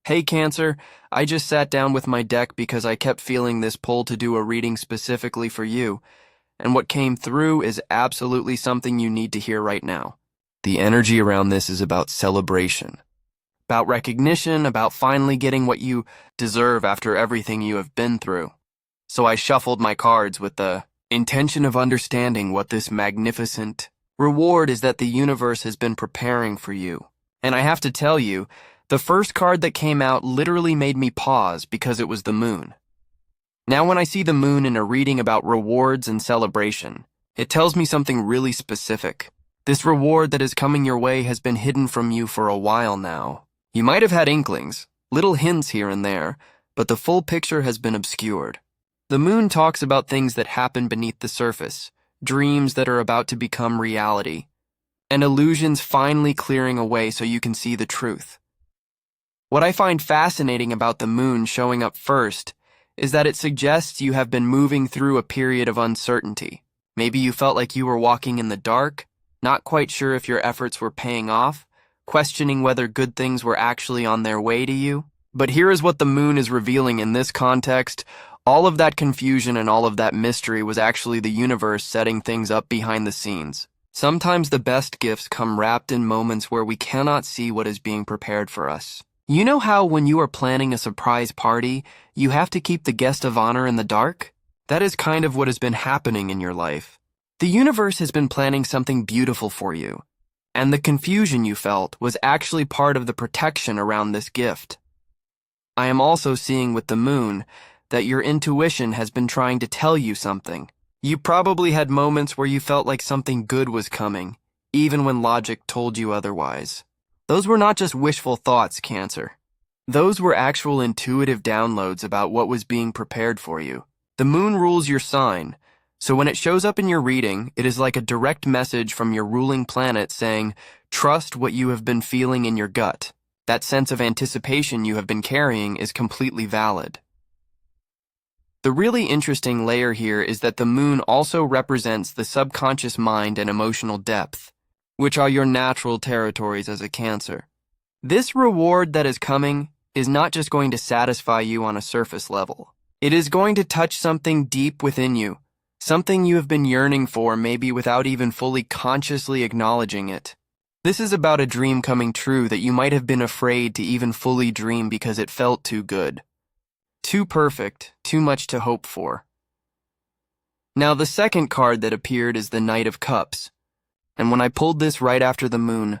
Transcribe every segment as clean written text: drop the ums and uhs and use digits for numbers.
Hey Cancer, I just sat down with my deck because I kept feeling this pull to do a reading specifically for you, and what came through is absolutely something you need to hear right now. The energy around this is about celebration, about recognition, about finally getting what you deserve after everything you have been through. So I shuffled my cards with the intention of understanding what this magnificent reward is that the universe has been preparing for you. And I have to tell you, the first card that came out literally made me pause because it was the moon. Now when I see the moon in a reading about rewards and celebration, it tells me something really specific. This reward that is coming your way has been hidden from you for a while now. You might have had inklings, little hints here and there, but the full picture has been obscured. The moon talks about things that happen beneath the surface, dreams that are about to become reality, and illusions finally clearing away so you can see the truth. What I find fascinating about the moon showing up first is that it suggests you have been moving through a period of uncertainty. Maybe you felt like you were walking in the dark, not quite sure if your efforts were paying off, questioning whether good things were actually on their way to you. But here is what the moon is revealing in this context. All of that confusion and all of that mystery was actually the universe setting things up behind the scenes. Sometimes the best gifts come wrapped in moments where we cannot see what is being prepared for us. You know how when you are planning a surprise party, you have to keep the guest of honor in the dark? That is kind of what has been happening in your life. The universe has been planning something beautiful for you, and the confusion you felt was actually part of the protection around this gift. I am also seeing with the moon that your intuition has been trying to tell you something. You probably had moments where you felt like something good was coming, even when logic told you otherwise. Those were not just wishful thoughts, Cancer. Those were actual intuitive downloads about what was being prepared for you. The moon rules your sign, so when it shows up in your reading, it is like a direct message from your ruling planet saying, trust what you have been feeling in your gut. That sense of anticipation you have been carrying is completely valid. The really interesting layer here is that the moon also represents the subconscious mind and emotional depth, which are your natural territories as a Cancer. This reward that is coming is not just going to satisfy you on a surface level. It is going to touch something deep within you, something you have been yearning for maybe without even fully consciously acknowledging it. This is about a dream coming true that you might have been afraid to even fully dream because it felt too good. Too perfect, too much to hope for. Now the second card that appeared is the Knight of Cups. And when I pulled this right after the moon,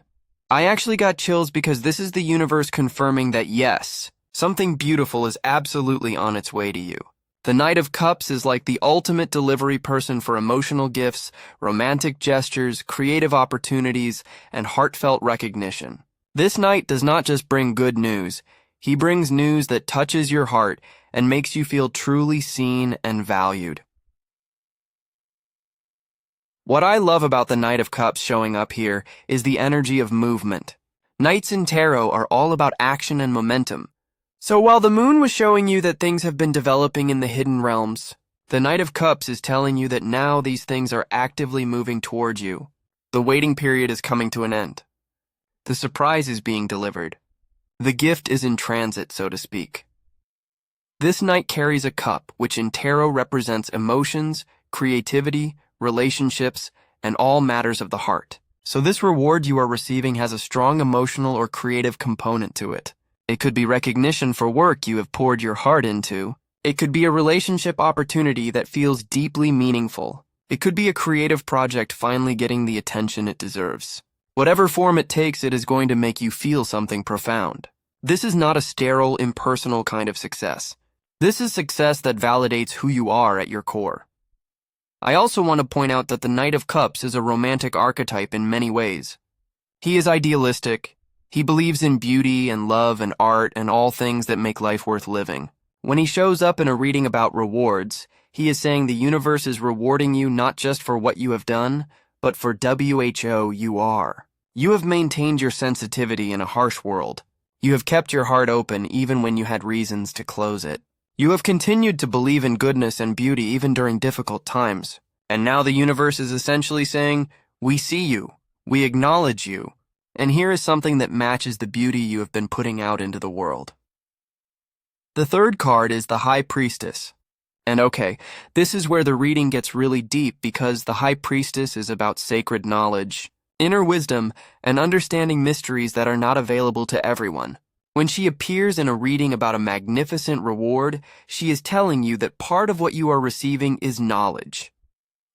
I actually got chills because this is the universe confirming that yes, something beautiful is absolutely on its way to you. The Knight of Cups is like the ultimate delivery person for emotional gifts, romantic gestures, creative opportunities, and heartfelt recognition. This knight does not just bring good news, he brings news that touches your heart and makes you feel truly seen and valued. What I love about the Knight of Cups showing up here is the energy of movement. Knights in tarot are all about action and momentum. So while the moon was showing you that things have been developing in the hidden realms, the Knight of Cups is telling you that now these things are actively moving towards you. The waiting period is coming to an end. The surprise is being delivered. The gift is in transit, so to speak. This knight carries a cup, which in tarot represents emotions, creativity, relationships, and all matters of the heart. So this reward you are receiving has a strong emotional or creative component to it. It could be recognition for work you have poured your heart into. It could be a relationship opportunity that feels deeply meaningful. It could be a creative project finally getting the attention it deserves. Whatever form it takes, it is going to make you feel something profound. This is not a sterile, impersonal kind of success. This is success that validates who you are at your core. I also want to point out that the Knight of Cups is a romantic archetype in many ways. He is idealistic. He believes in beauty and love and art and all things that make life worth living. When he shows up in a reading about rewards, he is saying the universe is rewarding you not just for what you have done, but for WHO you are. You have maintained your sensitivity in a harsh world. You have kept your heart open even when you had reasons to close it. You have continued to believe in goodness and beauty even during difficult times. And now the universe is essentially saying, we see you, we acknowledge you, and here is something that matches the beauty you have been putting out into the world. The third card is the High Priestess. And okay, this is where the reading gets really deep because the High Priestess is about sacred knowledge, inner wisdom, and understanding mysteries that are not available to everyone. When she appears in a reading about a magnificent reward, she is telling you that part of what you are receiving is knowledge.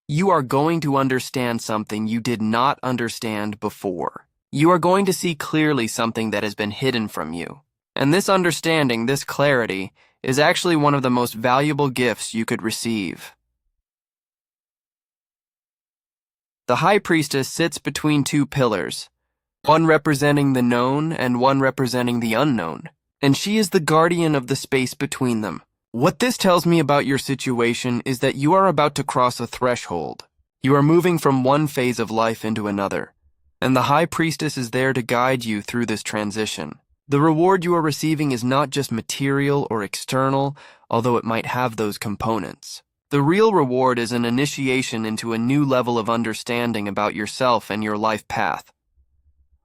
You are going to understand something you did not understand before. You are going to see clearly something that has been hidden from you. And this understanding, this clarity, is actually one of the most valuable gifts you could receive. The High Priestess sits between two pillars, one representing the known and one representing the unknown, and she is the guardian of the space between them. What this tells me about your situation is that you are about to cross a threshold. You are moving from one phase of life into another, and the High Priestess is there to guide you through this transition. The reward you are receiving is not just material or external, although it might have those components. The real reward is an initiation into a new level of understanding about yourself and your life path.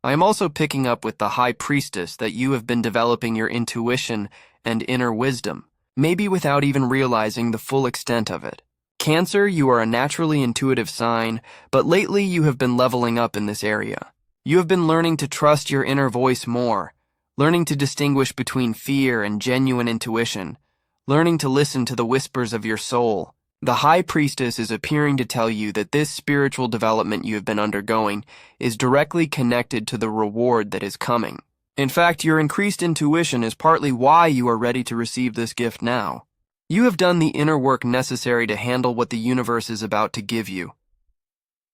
I am also picking up with the High Priestess that you have been developing your intuition and inner wisdom, maybe without even realizing the full extent of it. Cancer, you are a naturally intuitive sign, but lately you have been leveling up in this area. You have been learning to trust your inner voice more, learning to distinguish between fear and genuine intuition, learning to listen to the whispers of your soul. The High Priestess is appearing to tell you that this spiritual development you have been undergoing is directly connected to the reward that is coming. In fact, your increased intuition is partly why you are ready to receive this gift now. You have done the inner work necessary to handle what the universe is about to give you.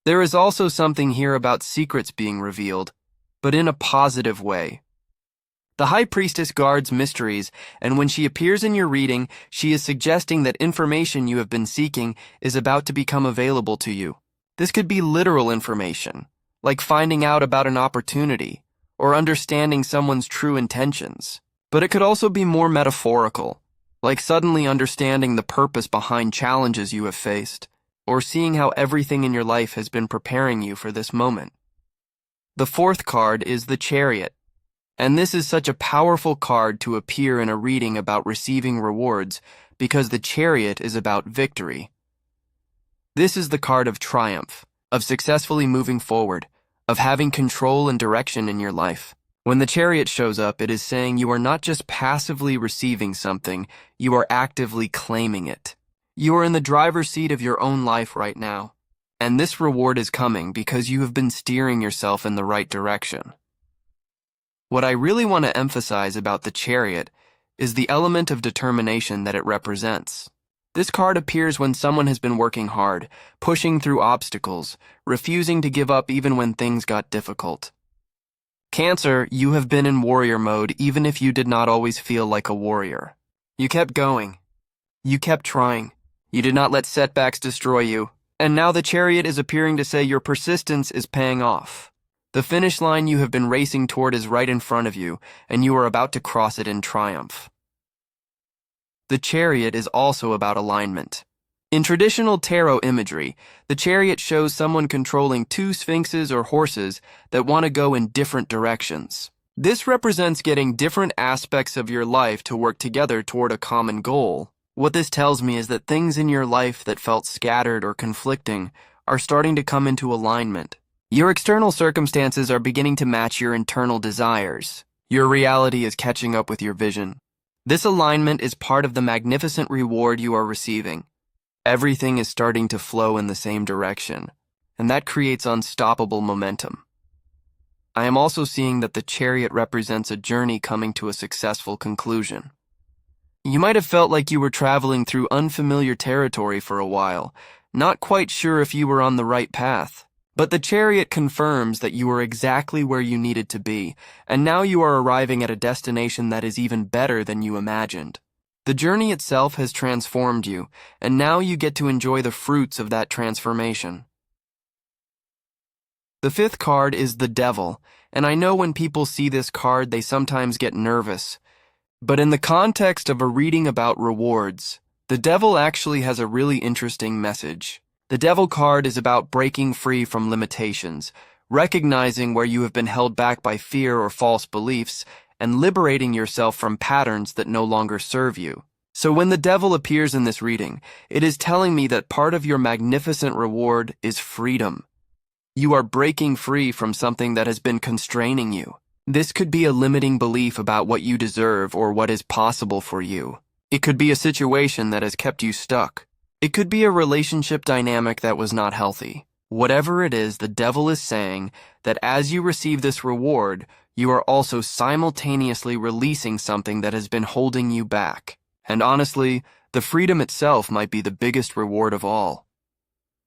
There is also something here about secrets being revealed, but in a positive way. The High Priestess guards mysteries, and when she appears in your reading, she is suggesting that information you have been seeking is about to become available to you. This could be literal information, like finding out about an opportunity, or understanding someone's true intentions. But it could also be more metaphorical, like suddenly understanding the purpose behind challenges you have faced, or seeing how everything in your life has been preparing you for this moment. The fourth card is the Chariot. And this is such a powerful card to appear in a reading about receiving rewards because the Chariot is about victory. This is the card of triumph, of successfully moving forward, of having control and direction in your life. When the Chariot shows up, it is saying you are not just passively receiving something, you are actively claiming it. You are in the driver's seat of your own life right now, and this reward is coming because you have been steering yourself in the right direction. What I really want to emphasize about the Chariot is the element of determination that it represents. This card appears when someone has been working hard, pushing through obstacles, refusing to give up even when things got difficult. Cancer, you have been in warrior mode even if you did not always feel like a warrior. You kept going. You kept trying. You did not let setbacks destroy you. And now the Chariot is appearing to say your persistence is paying off. The finish line you have been racing toward is right in front of you, and you are about to cross it in triumph. The Chariot is also about alignment. In traditional tarot imagery, the Chariot shows someone controlling two sphinxes or horses that want to go in different directions. This represents getting different aspects of your life to work together toward a common goal. What this tells me is that things in your life that felt scattered or conflicting are starting to come into alignment. Your external circumstances are beginning to match your internal desires. Your reality is catching up with your vision. This alignment is part of the magnificent reward you are receiving. Everything is starting to flow in the same direction, and that creates unstoppable momentum. I am also seeing that the Chariot represents a journey coming to a successful conclusion. You might have felt like you were traveling through unfamiliar territory for a while, not quite sure if you were on the right path. But the Chariot confirms that you are exactly where you needed to be, and now you are arriving at a destination that is even better than you imagined. The journey itself has transformed you, and now you get to enjoy the fruits of that transformation. The fifth card is the Devil, and I know when people see this card they sometimes get nervous. But in the context of a reading about rewards, the Devil actually has a really interesting message. The Devil card is about breaking free from limitations, recognizing where you have been held back by fear or false beliefs, and liberating yourself from patterns that no longer serve you. So when the devil appears in this reading, it is telling me that part of your magnificent reward is freedom. You are breaking free from something that has been constraining you. This could be a limiting belief about what you deserve or what is possible for you. It could be a situation that has kept you stuck. It could be a relationship dynamic that was not healthy. Whatever it is, the devil is saying that as you receive this reward, you are also simultaneously releasing something that has been holding you back. And honestly, the freedom itself might be the biggest reward of all.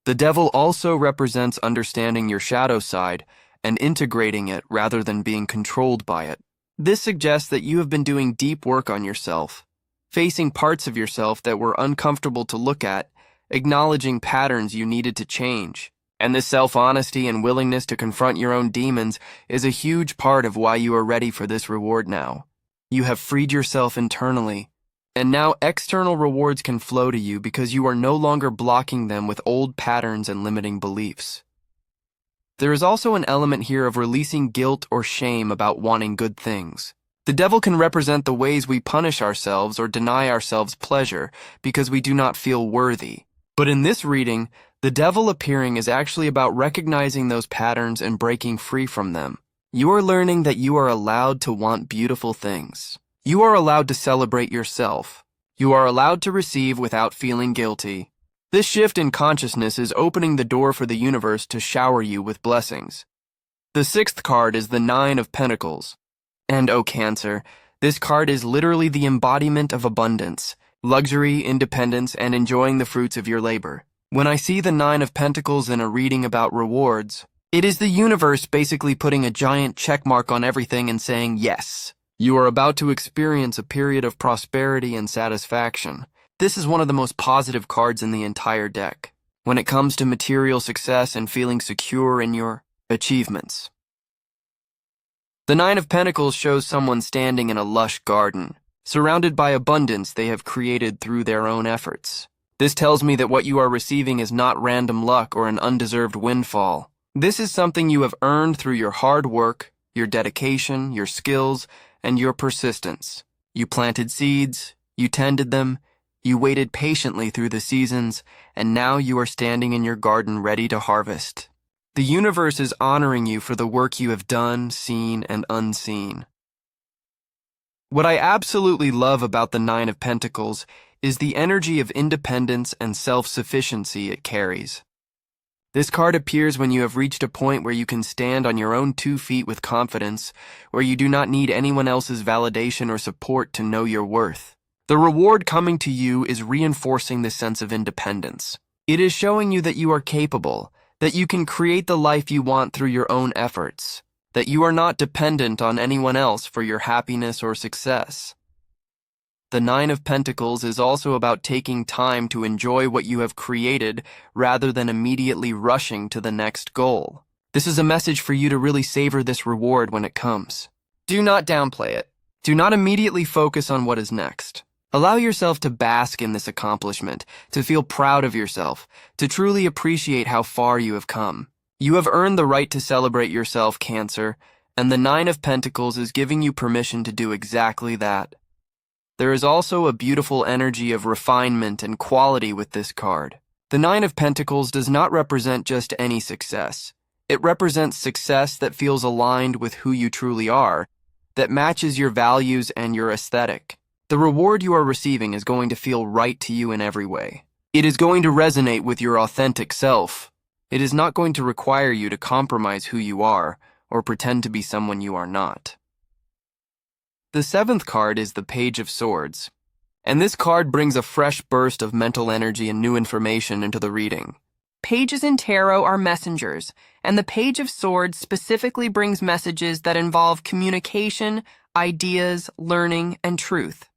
The devil also represents understanding your shadow side and integrating it rather than being controlled by it. This suggests that you have been doing deep work on yourself, facing parts of yourself that were uncomfortable to look at, acknowledging patterns you needed to change. And this self-honesty and willingness to confront your own demons is a huge part of why you are ready for this reward now. You have freed yourself internally, and now external rewards can flow to you because you are no longer blocking them with old patterns and limiting beliefs. There is also an element here of releasing guilt or shame about wanting good things. The devil can represent the ways we punish ourselves or deny ourselves pleasure because we do not feel worthy. But in this reading, the devil appearing is actually about recognizing those patterns and breaking free from them. You are learning that you are allowed to want beautiful things. You are allowed to celebrate yourself. You are allowed to receive without feeling guilty. This shift in consciousness is opening the door for the universe to shower you with blessings. The sixth card is the Nine of Pentacles. And oh, Cancer, this card is literally the embodiment of abundance, luxury, independence, and enjoying the fruits of your labor. When I see the Nine of Pentacles in a reading about rewards, it is the universe basically putting a giant check mark on everything and saying, yes, you are about to experience a period of prosperity and satisfaction. This is one of the most positive cards in the entire deck when it comes to material success and feeling secure in your achievements. The Nine of Pentacles shows someone standing in a lush garden, surrounded by abundance they have created through their own efforts. This tells me that what you are receiving is not random luck or an undeserved windfall. This is something you have earned through your hard work, your dedication, your skills, and your persistence. You planted seeds, you tended them, you waited patiently through the seasons, and now you are standing in your garden ready to harvest. The universe is honoring you for the work you have done, seen, and unseen. What I absolutely love about the Nine of Pentacles is the energy of independence and self-sufficiency it carries. This card appears when you have reached a point where you can stand on your own 2 feet with confidence, where you do not need anyone else's validation or support to know your worth. The reward coming to you is reinforcing this sense of independence. It is showing you that you are capable, that you can create the life you want through your own efforts, that you are not dependent on anyone else for your happiness or success. The Nine of Pentacles is also about taking time to enjoy what you have created rather than immediately rushing to the next goal. This is a message for you to really savor this reward when it comes. Do not downplay it. Do not immediately focus on what is next. Allow yourself to bask in this accomplishment, to feel proud of yourself, to truly appreciate how far you have come. You have earned the right to celebrate yourself, Cancer, and the Nine of Pentacles is giving you permission to do exactly that. There is also a beautiful energy of refinement and quality with this card. The Nine of Pentacles does not represent just any success. It represents success that feels aligned with who you truly are, that matches your values and your aesthetic. The reward you are receiving is going to feel right to you in every way. It is going to resonate with your authentic self. It is not going to require you to compromise who you are or pretend to be someone you are not. The seventh card is the Page of Swords, and this card brings a fresh burst of mental energy and new information into the reading. Pages in tarot are messengers, and the Page of Swords specifically brings messages that involve communication, ideas, learning, and truth.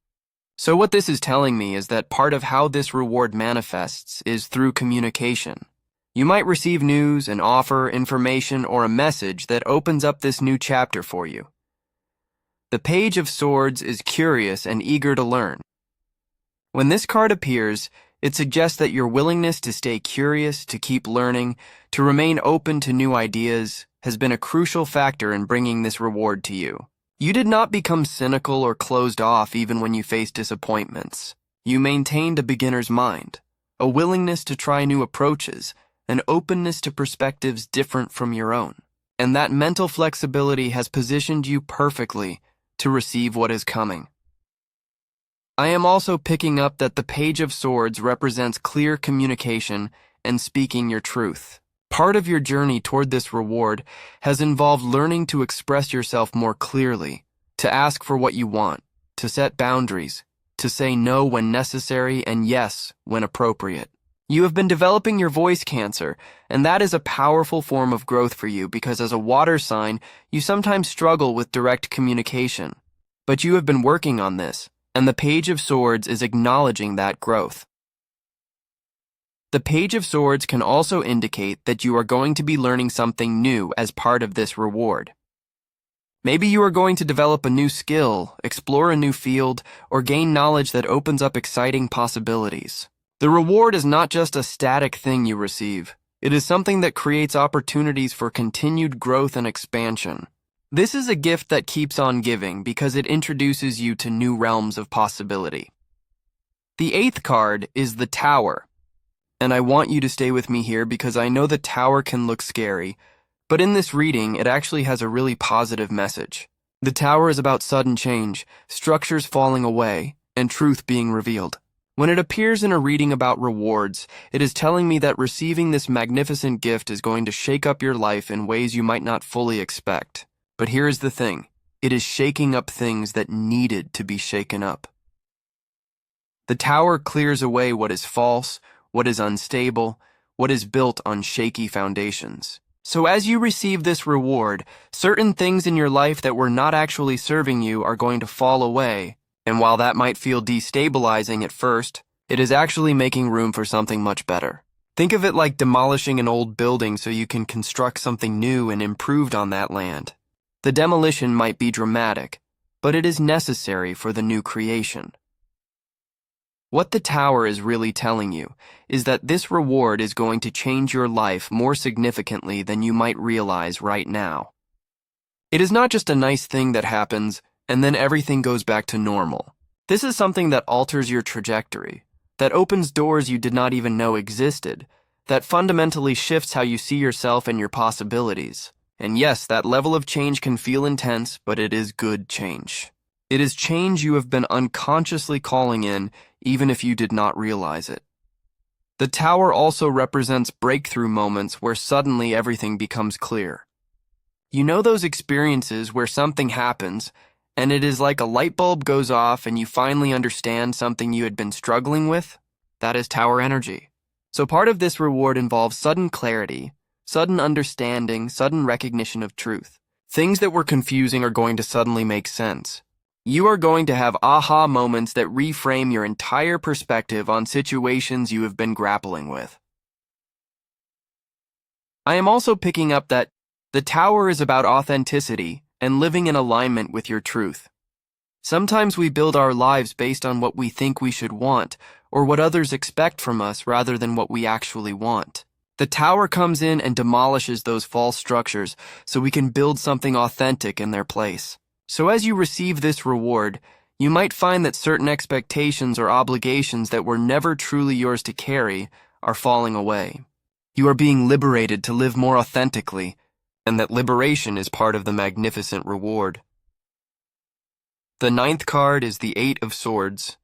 So what this is telling me is that part of how this reward manifests is through communication. You might receive news, an offer, information, or a message that opens up this new chapter for you. The Page of Swords is curious and eager to learn. When this card appears, it suggests that your willingness to stay curious, to keep learning, to remain open to new ideas, has been a crucial factor in bringing this reward to you. You did not become cynical or closed off even when you faced disappointments. You maintained a beginner's mind, a willingness to try new approaches, an openness to perspectives different from your own. And that mental flexibility has positioned you perfectly to receive what is coming. I am also picking up that the Page of Swords represents clear communication and speaking your truth. Part of your journey toward this reward has involved learning to express yourself more clearly, to ask for what you want, to set boundaries, to say no when necessary and yes when appropriate. You have been developing your voice, Cancer, and that is a powerful form of growth for you because as a water sign, you sometimes struggle with direct communication. But you have been working on this, and the Page of Swords is acknowledging that growth. The Page of Swords can also indicate that you are going to be learning something new as part of this reward. Maybe you are going to develop a new skill, explore a new field, or gain knowledge that opens up exciting possibilities. The reward is not just a static thing you receive. It is something that creates opportunities for continued growth and expansion. This is a gift that keeps on giving because it introduces you to new realms of possibility. The 8th card is the Tower. And I want you to stay with me here because I know the Tower can look scary, but in this reading, it actually has a really positive message. The Tower is about sudden change, structures falling away, and truth being revealed. When it appears in a reading about rewards, it is telling me that receiving this magnificent gift is going to shake up your life in ways you might not fully expect. But here is the thing. It is shaking up things that needed to be shaken up. The Tower clears away what is false, what is unstable, what is built on shaky foundations. So as you receive this reward, certain things in your life that were not actually serving you are going to fall away. And while that might feel destabilizing at first, it is actually making room for something much better. Think of it like demolishing an old building so you can construct something new and improved on that land. The demolition might be dramatic, but it is necessary for the new creation. What the Tower is really telling you is that this reward is going to change your life more significantly than you might realize right now. It is not just a nice thing that happens and then everything goes back to normal. This is something that alters your trajectory, that opens doors you did not even know existed, that fundamentally shifts how you see yourself and your possibilities. And yes, that level of change can feel intense, but it is good change. It is change you have been unconsciously calling in, even if you did not realize it. The Tower also represents breakthrough moments where suddenly everything becomes clear. You know those experiences where something happens, and it is like a light bulb goes off and you finally understand something you had been struggling with? That is Tower energy. So part of this reward involves sudden clarity, sudden understanding, sudden recognition of truth. Things that were confusing are going to suddenly make sense. You are going to have aha moments that reframe your entire perspective on situations you have been grappling with. I am also picking up that the Tower is about authenticity and living in alignment with your truth. Sometimes we build our lives based on what we think we should want or what others expect from us rather than what we actually want. The Tower comes in and demolishes those false structures so we can build something authentic in their place. So as you receive this reward, you might find that certain expectations or obligations that were never truly yours to carry are falling away. You are being liberated to live more authentically, and that liberation is part of the magnificent reward. The 9th card is the 8 of Swords.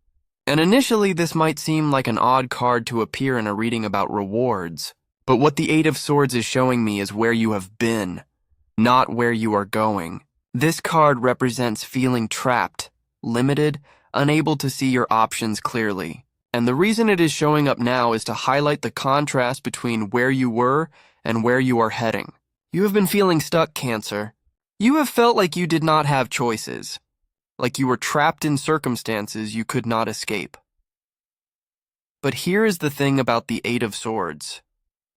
And initially this might seem like an odd card to appear in a reading about rewards, but what the 8 of Swords is showing me is where you have been, not where you are going. This card represents feeling trapped, limited, unable to see your options clearly. And the reason it is showing up now is to highlight the contrast between where you were and where you are heading. You have been feeling stuck, Cancer. You have felt like you did not have choices, like you were trapped in circumstances you could not escape. But here is the thing about the 8 of Swords.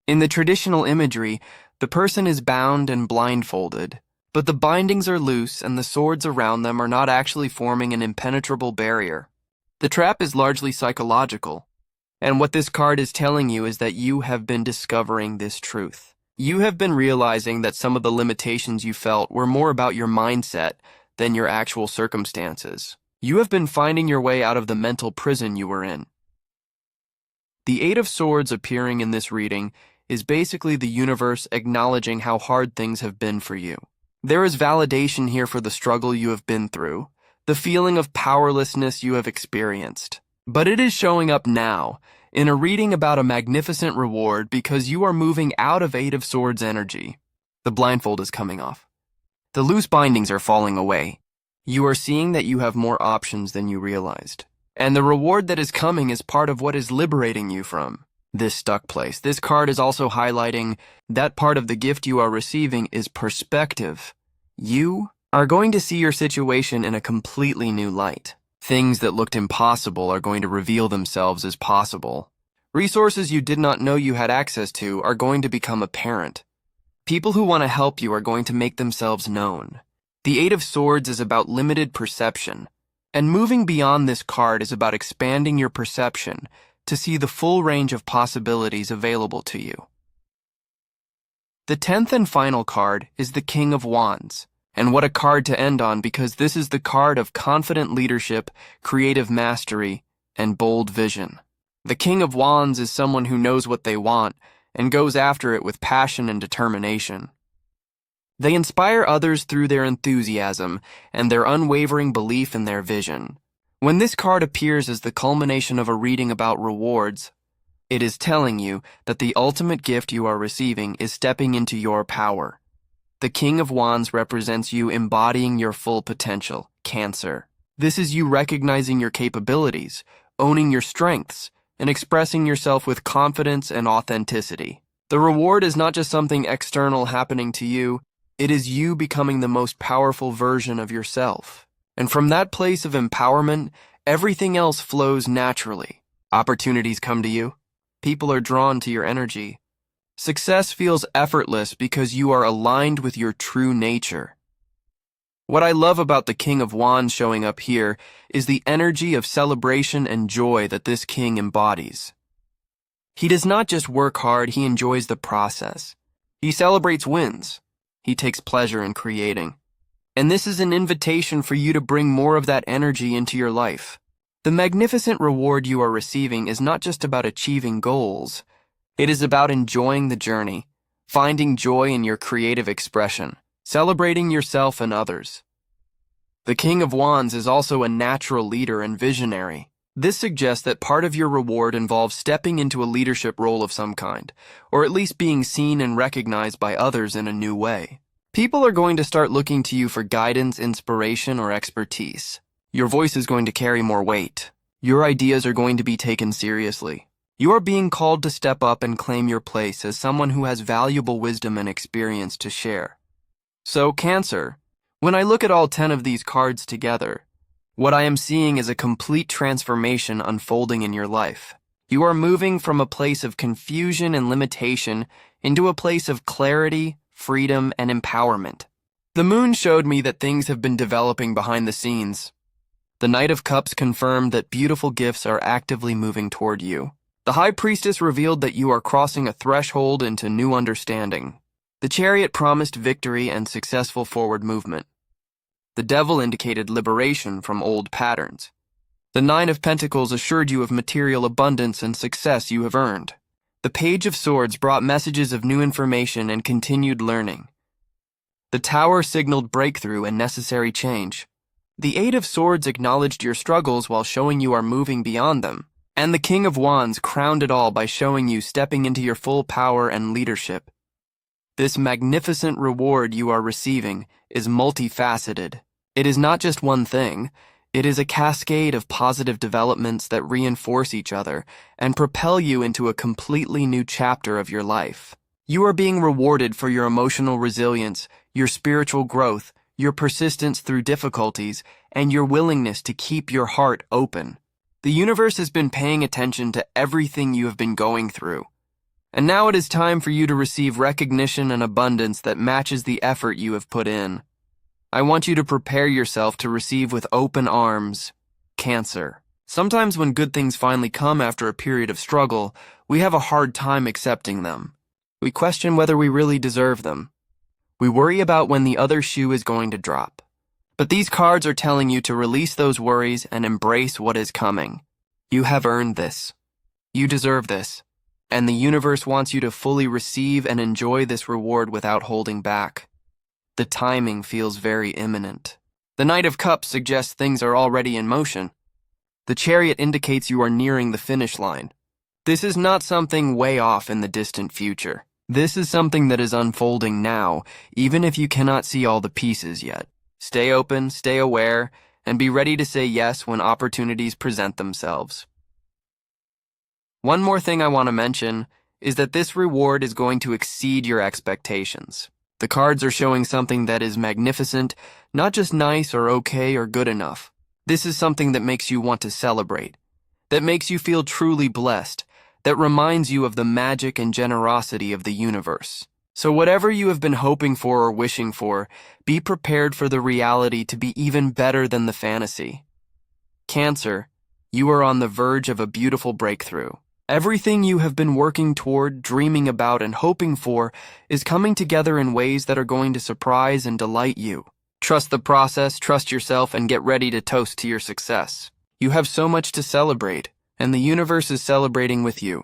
In the traditional imagery, the person is bound and blindfolded, but the bindings are loose and the swords around them are not actually forming an impenetrable barrier. The trap is largely psychological, and what this card is telling you is that you have been discovering this truth. You have been realizing that some of the limitations you felt were more about your mindset than your actual circumstances. You have been finding your way out of the mental prison you were in. The Eight of Swords appearing in this reading is basically the universe acknowledging how hard things have been for you. There is validation here for the struggle you have been through, the feeling of powerlessness you have experienced. But it is showing up now, in a reading about a magnificent reward because you are moving out of Eight of Swords energy. The blindfold is coming off. The loose bindings are falling away. You are seeing that you have more options than you realized. And the reward that is coming is part of what is liberating you from this stuck place. This card is also highlighting that part of the gift you are receiving is perspective. You are going to see your situation in a completely new light. Things that looked impossible are going to reveal themselves as possible. Resources you did not know you had access to are going to become apparent. People who want to help you are going to make themselves known. The Eight of Swords is about limited perception, and moving beyond this card is about expanding your perception to see the full range of possibilities available to you. The 10th and final card is the King of Wands. And what a card to end on, because this is the card of confident leadership, creative mastery, and bold vision. The King of Wands is someone who knows what they want and goes after it with passion and determination. They inspire others through their enthusiasm and their unwavering belief in their vision. When this card appears as the culmination of a reading about rewards, it is telling you that the ultimate gift you are receiving is stepping into your power. The King of Wands represents you embodying your full potential, Cancer. This is you recognizing your capabilities, owning your strengths, and expressing yourself with confidence and authenticity. The reward is not just something external happening to you, it is you becoming the most powerful version of yourself. And from that place of empowerment, everything else flows naturally. Opportunities come to you. People are drawn to your energy. Success feels effortless because you are aligned with your true nature. What I love about the King of Wands showing up here is the energy of celebration and joy that this king embodies. He does not just work hard, he enjoys the process. He celebrates wins. He takes pleasure in creating. And this is an invitation for you to bring more of that energy into your life. The magnificent reward you are receiving is not just about achieving goals. It is about enjoying the journey, finding joy in your creative expression, celebrating yourself and others. The King of Wands is also a natural leader and visionary. This suggests that part of your reward involves stepping into a leadership role of some kind, or at least being seen and recognized by others in a new way. People are going to start looking to you for guidance, inspiration, or expertise. Your voice is going to carry more weight. Your ideas are going to be taken seriously. You are being called to step up and claim your place as someone who has valuable wisdom and experience to share. So, Cancer, when I look at all 10 of these cards together, what I am seeing is a complete transformation unfolding in your life. You are moving from a place of confusion and limitation into a place of clarity, freedom, and empowerment. The moon showed me that things have been developing behind the scenes. The Knight of Cups confirmed that beautiful gifts are actively moving toward you. The High Priestess revealed that you are crossing a threshold into new understanding. The Chariot promised victory and successful forward movement. The Devil indicated liberation from old patterns. The Nine of Pentacles assured you of material abundance and success you have earned. The Page of Swords brought messages of new information and continued learning. The Tower signaled breakthrough and necessary change. The Eight of Swords acknowledged your struggles while showing you are moving beyond them. And the King of Wands crowned it all by showing you stepping into your full power and leadership. This magnificent reward you are receiving is multifaceted. It is not just one thing. It is a cascade of positive developments that reinforce each other and propel you into a completely new chapter of your life. You are being rewarded for your emotional resilience, your spiritual growth, your persistence through difficulties, and your willingness to keep your heart open. The universe has been paying attention to everything you have been going through. And now it is time for you to receive recognition and abundance that matches the effort you have put in. I want you to prepare yourself to receive with open arms. Cancer. Sometimes when good things finally come after a period of struggle, we have a hard time accepting them. We question whether we really deserve them. We worry about when the other shoe is going to drop. But these cards are telling you to release those worries and embrace what is coming. You have earned this. You deserve this. And the universe wants you to fully receive and enjoy this reward without holding back. The timing feels very imminent. The Knight of Cups suggests things are already in motion. The Chariot indicates you are nearing the finish line. This is not something way off in the distant future. This is something that is unfolding now, even if you cannot see all the pieces yet. Stay open, stay aware, and be ready to say yes when opportunities present themselves. One more thing I want to mention is that this reward is going to exceed your expectations. The cards are showing something that is magnificent, not just nice or okay or good enough. This is something that makes you want to celebrate, that makes you feel truly blessed, that reminds you of the magic and generosity of the universe. So whatever you have been hoping for or wishing for, be prepared for the reality to be even better than the fantasy. Cancer, you are on the verge of a beautiful breakthrough. Everything you have been working toward, dreaming about, and hoping for is coming together in ways that are going to surprise and delight you. Trust the process, trust yourself, and get ready to toast to your success. You have so much to celebrate, and the universe is celebrating with you.